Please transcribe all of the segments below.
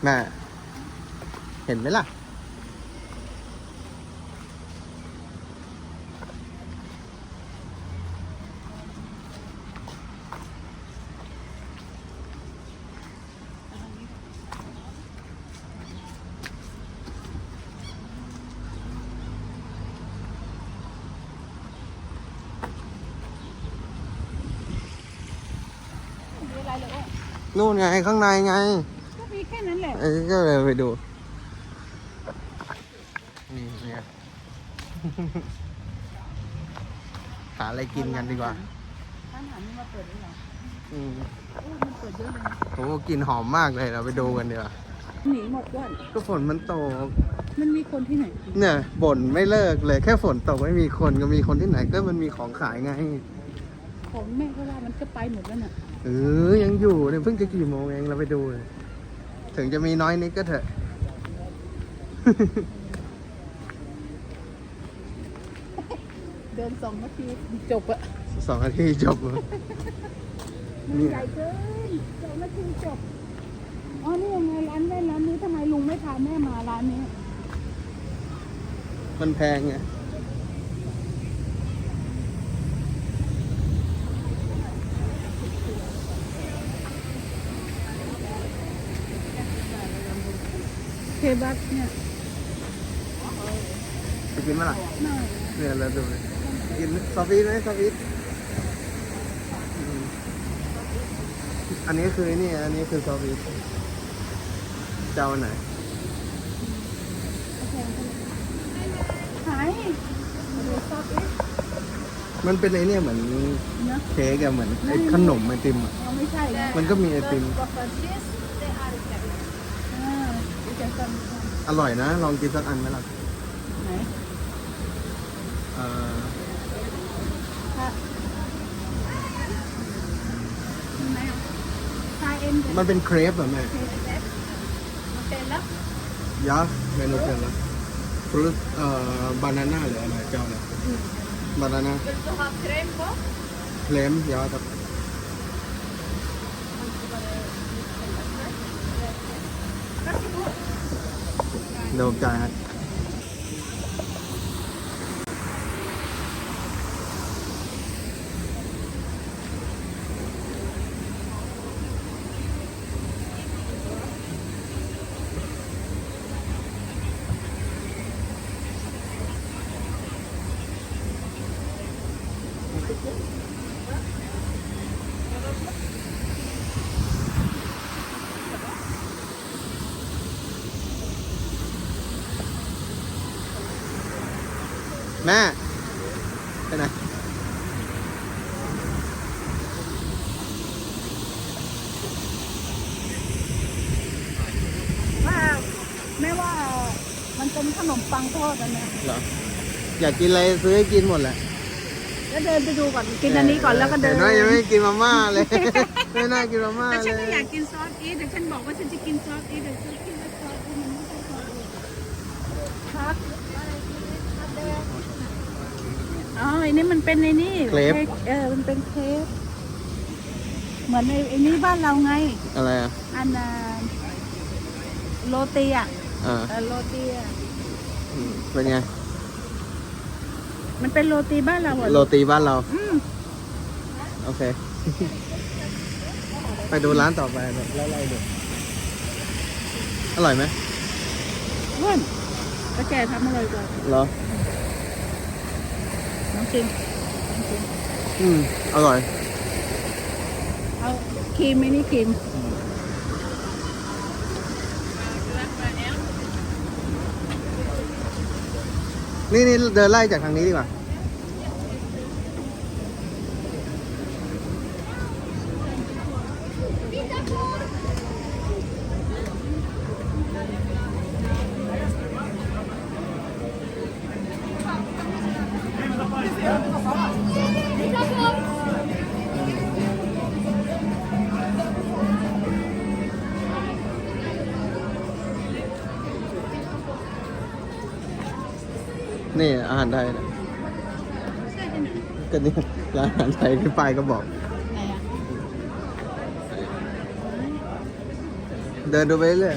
แม่เห็นไหมล่ะนู่นไงข้างในไงก็มีแค่นั้นแหละก็เลยไปดูนี่เนี่ย หาอะไรกินกันดีกว่าร้านอาหารนี่มาเปิดด้วยเหรอมันเปิดเยอะเลยโอ้กลิ่นหอมมากเลยเราไปดูกันดีกว่าหนีหมดด้วยก็ฝนมันตกมันมีคนที่ไหนเนี่ยบ่นไม่เลิกเลยแค่ฝนตกไม่มีคนก็มีคนที่ไหนก็มันมีของขายไงของแม่ก็ว่ามันก็ไปหมดแล้วน่ะยังอยู่เนี่ยเพิ่งจะกี่โมงเองเราไปดูเลยถึงจะมีน้อยนิดก็เถอะ เดิน2 นาทีจบอะ2 นาทีจบเลยนี่ใหญ่เกิน2 นาทีจบอ๋อนี่ยังไงร้านนี้ทำไมลุงไม่พาแม่มาร้านนี้มันแพงไงเคบัสเนี่ยไปกินมั้ยล่ะเนี่ยเราดูกินซอฟต์ไหมซอฟต์อันนี้คือนี่อันนี้คือซอฟต์เจ้าไหนหายมันเป็นไอเนี่ยเหมือนเค้กอะเหมือนไอขนมไอติมอะไม่ใช่มันก็มีไอติมอร่อยนะลองกินสักอันไหมล่ะไหนมันเป็นเครปเหรอแม่ยักษ์เมนูเป็นละฟรุตบานาน่าหรืออะไรเจ้าเนี่ยบานาน่าเครมยักษ์ครับเดี๋ยวจ่ายให้แม่ไปไหนแม่ว่ามันเป็นขนมปังทอดอันนี้เหรออยากกินอะไรซื้อให้กินหมดแหละแล้วเดินไปดูก่อนกินอันนี้ก่อนแล้วก็เดินน้อยยังไม่กินมาม่าเลยไม่น่ากินมาม่าเลยแต่ฉันก็อยากกินซอสอีทแต่ฉันบอกว่าฉันจะกินซอสอีทแต่ฉันคิดว่าซอสอีทมันไม่ใช่ซอสอีทครับอ๋อไอ้นี่มันเป็นไอ้นี่เครปมันเป็นเครปเหมือนไอ้นี่บ้านเราไงอะไรอ่ะอันโรตีอ่ะโรตีอ่ะเป็นไงมันเป็นโรตีบ้านเราโรตีบ้านเราโอเคไปดูร้านต่อไปแบบไล่ๆดูอร่อยไหมอ้วนก็แกทำอร่อยกว่าเหรอน้องกินอร่อยเอาครีมไหมนี่ครีมนี่เดินไล่จากทางนี้ดีกว่านี่อาหารไทยนะก็นี่ร้านอาหารไทยที่ป้ายก็บอกเดินดูไปเรื่อย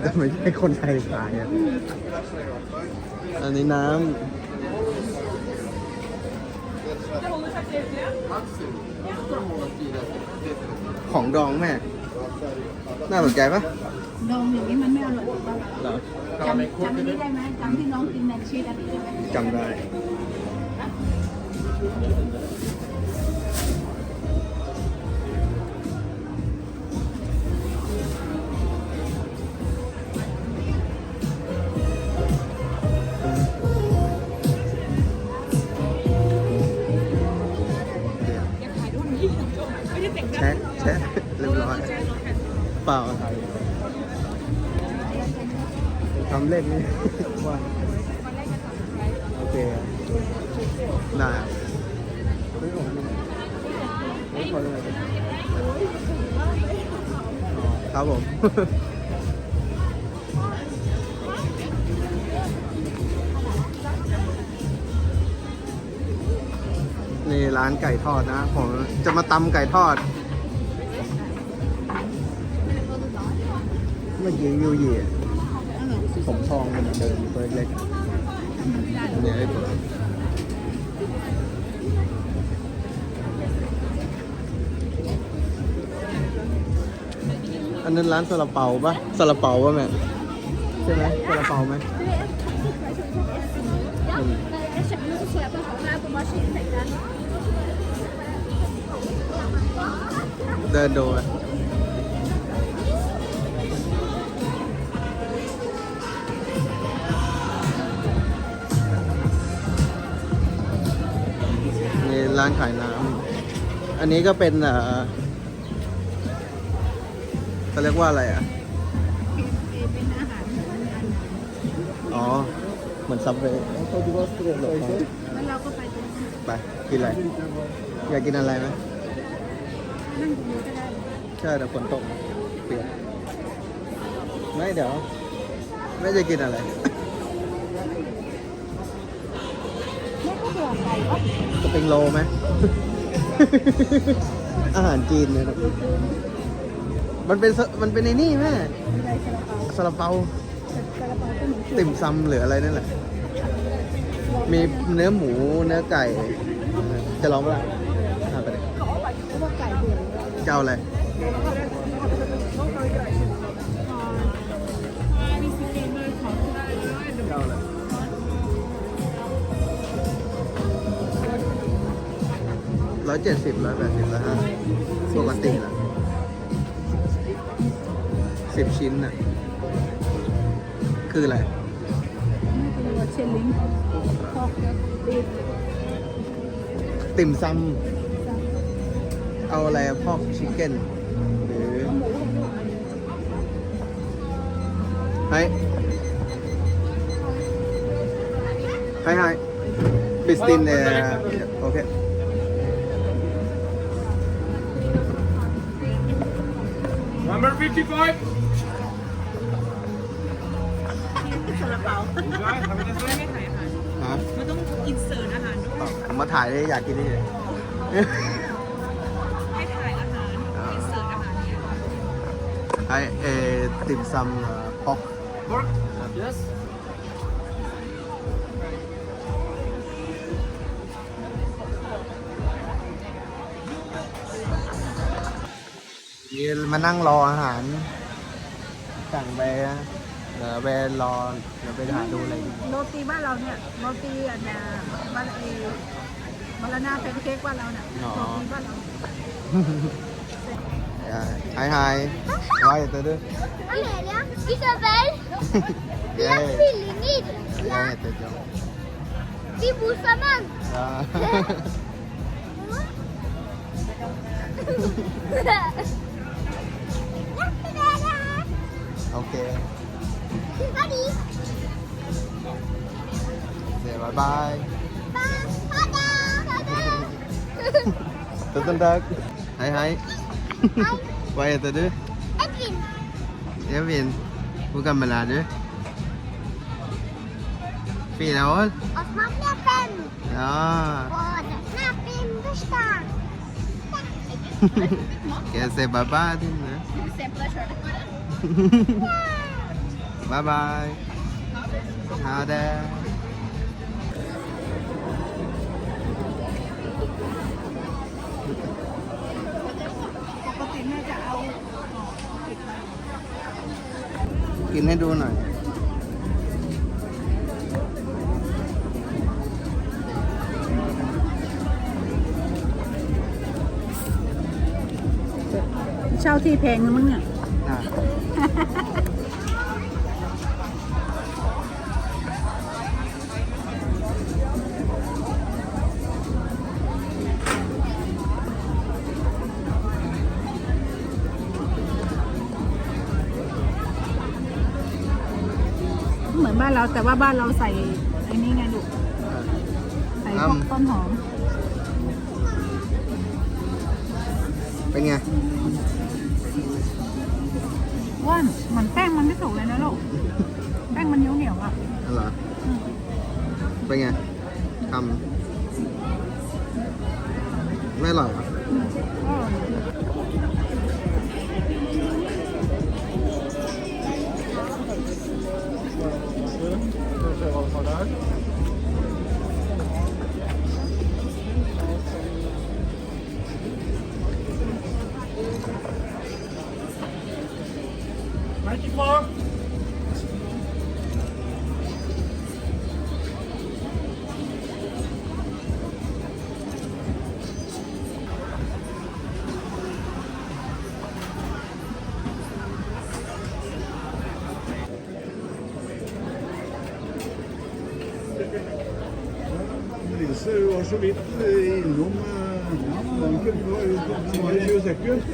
แต่ไม่ใช่คนไทยขายอ่ะ อันนี้น้ำของดองแม่ น่าสนใจปะ ดองอย่างนี้มันไม่อร่อยป่ะ เหรอ จำอันนี้ได้ไหมจำที่น้องกินแมนชีสอันนี้ได้ไหม จำได้ แชะแชะเรียบร้อย เปล่าอะไรทำเล่นนี่ ว่าโอเคได้ครับผม นี่ร้านไก่ทอดนะ ผมจะมาตำไก่ทอด เมื่อกี้ยูเย่ผมทองมันเดินตัวเล็กๆเนี่ยให้ผมอันนั้นร้านซาลาเปาปะซาลาเปาปะแม่ใช่ไหมซาลาเปาไหมเดินดูอะนี่ร้านขายน้ำ อันนี้ก็เป็นเขาเรียกว่าอะไรอ่ะ เป็นอาหาร อ๋อ เหมือนซับเวย์ แล้วเราก็ไปตรงนั้น ไป กินอะไร อยากกินอะไรไหม นั่งตรงนี้ก็ได้ ใช่แต่ฝนตกเปียกไม่เดี๋ยว ไม่จะกินอะไร แม่ก็เบื่อไก่ปะ สปริงโรลไหม อาหารจีนเนี่ยนะมันเป็นในนี่แม่ อะไรซาลาเปา ซาลาเปา ซาลาเปาก็เหมือน ติ่มซำหรืออะไรนั่นแหละ มีเนื้อหมู เนื้อไก่ จะลองปะล่ะอ่ะไปเลย เพราะว่าไก่เบื่อ จะเอาอะไร เอาอะไร170 180แล้วฮะปกตินะ10 ชิ้นน่ะ คืออะไร ไม่เป็นไรเชนลิงพอกบีบ ติ่มซำเอาอะไรพอกชิคเก้นหรือให้บิสตินเนี่ยโอเค Number 55. ซาลาเปา Guys, have a nice day. ฮะ มันต้องอินเสิร์ตอาหารด้วย ผมมาถ่ายได้อยากกินนี่เลย ให้ถ่ายอาหารอินเสิร์ตอาหารเนี่ย ไอติ่มซำพอก Pork? Yes. นี่มานั่งรออาหาร สั่งไปนะเดี๋ยวไปรอ เดี๋ยวไปหาดูอะไรดี โรตีบ้านเราเนี่ยโรตีอันน่ะบ้านมรณะแพนเค้กบ้านเราเนี่ยโรตีบ้านเรา Hi, Why is that? Valeria, Isabel, Yeah, las Filinit, yeah, that's all. di Busaman. Okay. Hadi, Say bye-bye. pada, pada. Tutup tak? Hai. Why is that? Edwin, Evin, bukan Melada. Final. Osman Nepen, Ah, Nepen Gusta. okay, say bye-bye din. It's a pleasure. บ๊ายบายฮาแด ปกติแม่จะเอา กินให้ดูหน่อย เช่าที่แพงนะมั้งเนี่ย อ่ะเหมือนบ้านเราแต่ว่าบ้านเราใส่ไอ้นี่ไงลูกใส่พวกต้นหอม เป็นไง ว่านเหมือนแป้งมันไม่สุกเลยนะลูก แป้งมันเหนียวๆอ่ะ อ๋อเหรอ เป็นไงทำไม่อร่อยเหรอ 94. Lise var så vidt innom banken. Det var i 20 sekunder.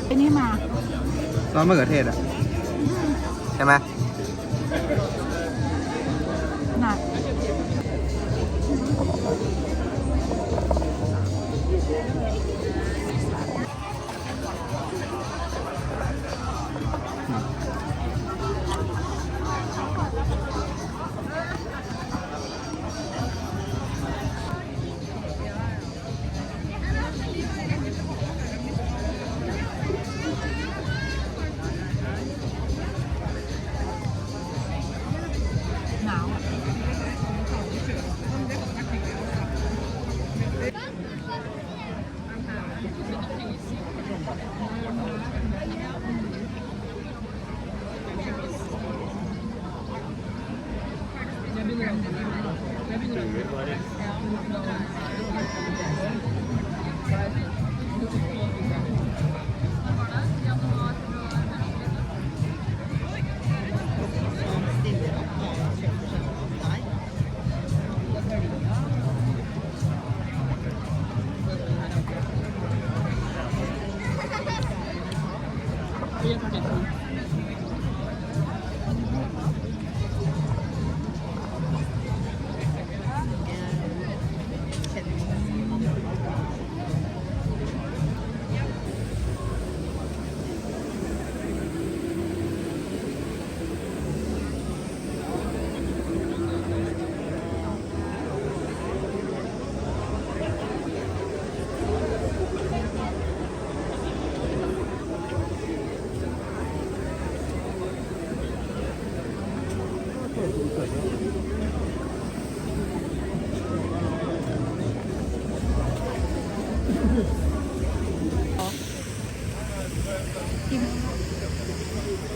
ไอ้นี่มา ซอสมะเขือเทศอ่ะ ใช่ไหม หนัก หนาวอ่ะ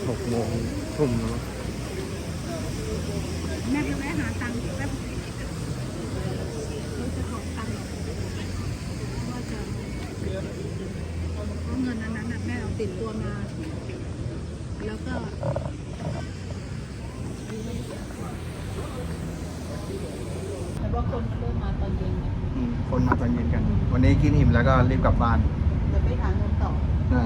6 โมงทุ่มแล้ว แม่ไปแวะหาตังค์แป๊บเราจะขอตังค์ว่าจะเพราะเงินนั้นน่ะแม่เอาติดตัวมา แล้วก็ แต่ว่าคนเริ่มมาตอนเย็นเนี่ย คนมาตอนเย็นกัน วันนี้กินอิ่มแล้วก็รีบกลับบ้าน เดี๋ยวไปหาเงินต่อ ได้